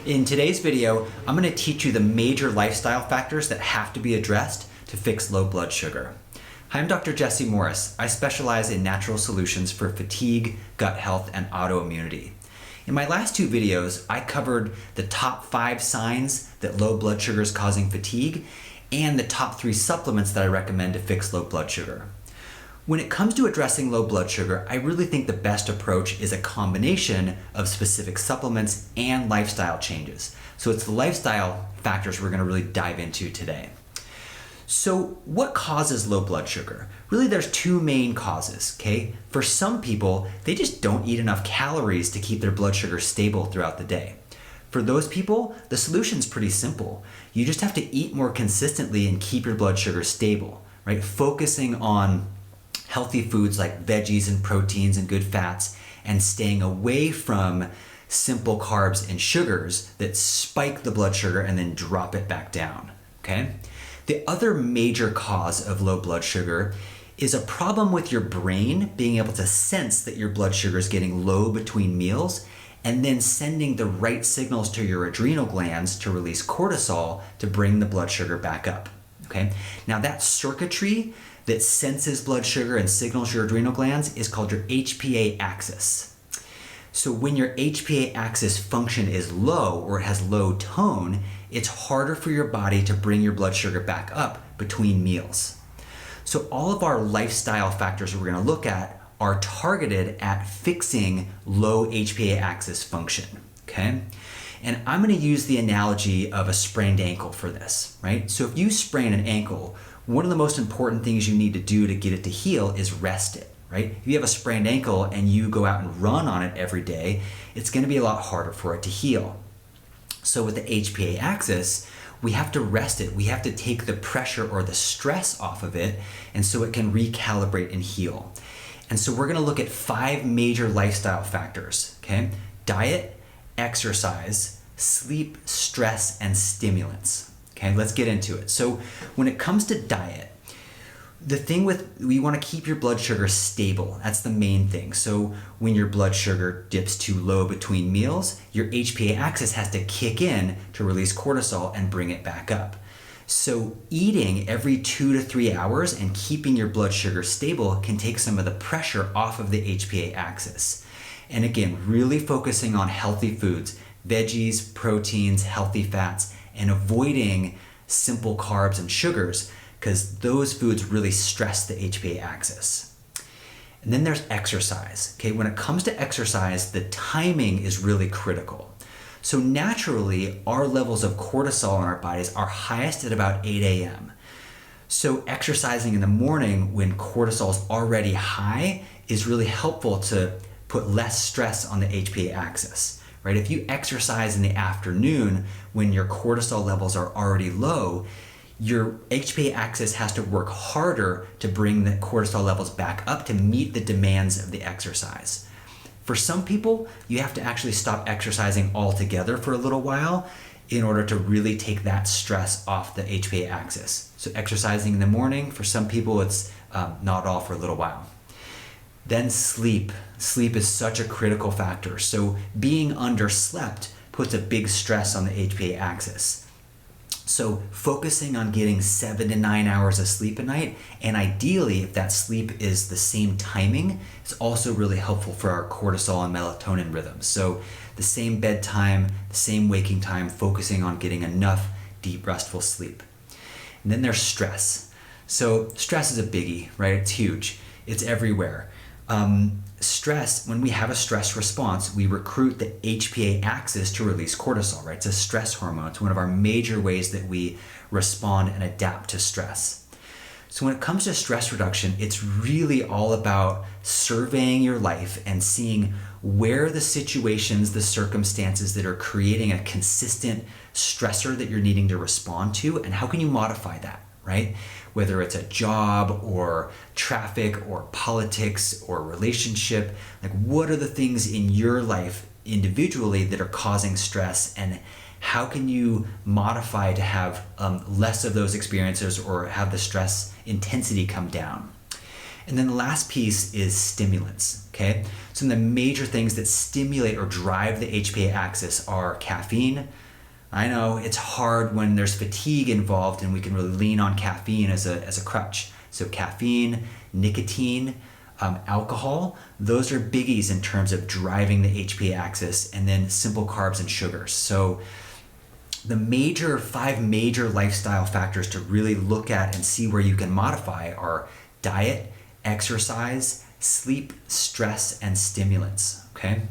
In today's video, I'm going to teach you the major lifestyle factors that have to be addressed to fix low blood sugar. Hi, I'm Dr. Jesse Morris. I specialize in natural solutions for fatigue, gut health, and autoimmunity. In my last two videos, I covered the top 5 signs that low blood sugar is causing fatigue and the top 3 supplements that I recommend to fix low blood sugar. When it comes to addressing low blood sugar, I really think the best approach is a combination of specific supplements and lifestyle changes. So it's the lifestyle factors we're going to really dive into today. So what causes low blood sugar? Really, there's 2 main causes, okay? For some people, they just don't eat enough calories to keep their blood sugar stable throughout the day. For those people, the solution's pretty simple. You just have to eat more consistently and keep your blood sugar stable, right? Focusing on healthy foods like veggies and proteins and good fats, and staying away from simple carbs and sugars that spike the blood sugar and then drop it back down, okay? The other major cause of low blood sugar is a problem with your brain being able to sense that your blood sugar is getting low between meals and then sending the right signals to your adrenal glands to release cortisol to bring the blood sugar back up, okay? Now that circuitry that senses blood sugar and signals your adrenal glands is called your HPA axis. So when your HPA axis function is low or it has low tone, it's harder for your body to bring your blood sugar back up between meals. So all of our lifestyle factors we're going to look at are targeted at fixing low HPA axis function, okay? And I'm going to use the analogy of a sprained ankle for this, right? So if you sprain an ankle, one of the most important things you need to do to get it to heal is rest it, right? If you have a sprained ankle and you go out and run on it every day, it's going to be a lot harder for it to heal. So with the HPA axis, we have to rest it. We have to take the pressure or the stress off of it, and so it can recalibrate and heal. And so we're going to look at 5 major lifestyle factors, okay? Diet, exercise, sleep, stress, and stimulants. Okay, let's get into it. So when it comes to diet, the thing we want to keep your blood sugar stable. That's the main thing. So when your blood sugar dips too low between meals, your HPA axis has to kick in to release cortisol and bring it back up. So eating every 2 to 3 hours and keeping your blood sugar stable can take some of the pressure off of the HPA axis. And again, really focusing on healthy foods, veggies, proteins, healthy fats, and avoiding simple carbs and sugars, because those foods really stress the HPA axis. And then there's exercise. Okay, when it comes to exercise, the timing is really critical. So naturally, our levels of cortisol in our bodies are highest at about 8 a.m. So exercising in the morning when cortisol is already high is really helpful to put less stress on the HPA axis. Right? If you exercise in the afternoon when your cortisol levels are already low, your HPA axis has to work harder to bring the cortisol levels back up to meet the demands of the exercise. For some people, you have to actually stop exercising altogether for a little while in order to really take that stress off the HPA axis. So exercising in the morning, for some people, it's not all for a little while. Then sleep. Sleep is such a critical factor. So being underslept puts a big stress on the HPA axis. So focusing on getting 7 to 9 hours of sleep a night, and ideally if that sleep is the same timing, is also really helpful for our cortisol and melatonin rhythms. So the same bedtime, the same waking time, focusing on getting enough deep restful sleep. And then there's stress. So stress is a biggie, right? It's huge. It's everywhere. Stress, when we have a stress response, we recruit the HPA axis to release cortisol, right? It's a stress hormone. It's one of our major ways that we respond and adapt to stress. So when it comes to stress reduction, it's really all about surveying your life and seeing where the situations, the circumstances that are creating a consistent stressor that you're needing to respond to, and how can you modify that, right? Whether it's a job or traffic or politics or relationship, like what are the things in your life individually that are causing stress, and how can you modify to have less of those experiences or have the stress intensity come down? And then the last piece is stimulants, okay? Some of the major things that stimulate or drive the HPA axis are caffeine. I know it's hard when there's fatigue involved and we can really lean on caffeine as a crutch. So caffeine, nicotine, alcohol, those are biggies in terms of driving the HPA axis, and then simple carbs and sugars. So the five major lifestyle factors to really look at and see where you can modify are diet, exercise, sleep, stress, and stimulants, okay?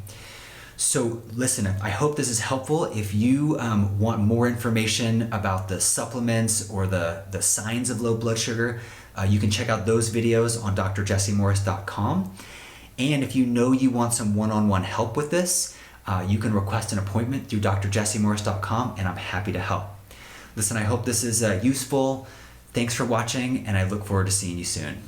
So listen, I hope this is helpful. If you want more information about the supplements or the signs of low blood sugar, you can check out those videos on drjessemorris.com. And if you know you want some one-on-one help with this, you can request an appointment through drjessemorris.com, and I'm happy to help. Listen, I hope this is useful. Thanks for watching, and I look forward to seeing you soon.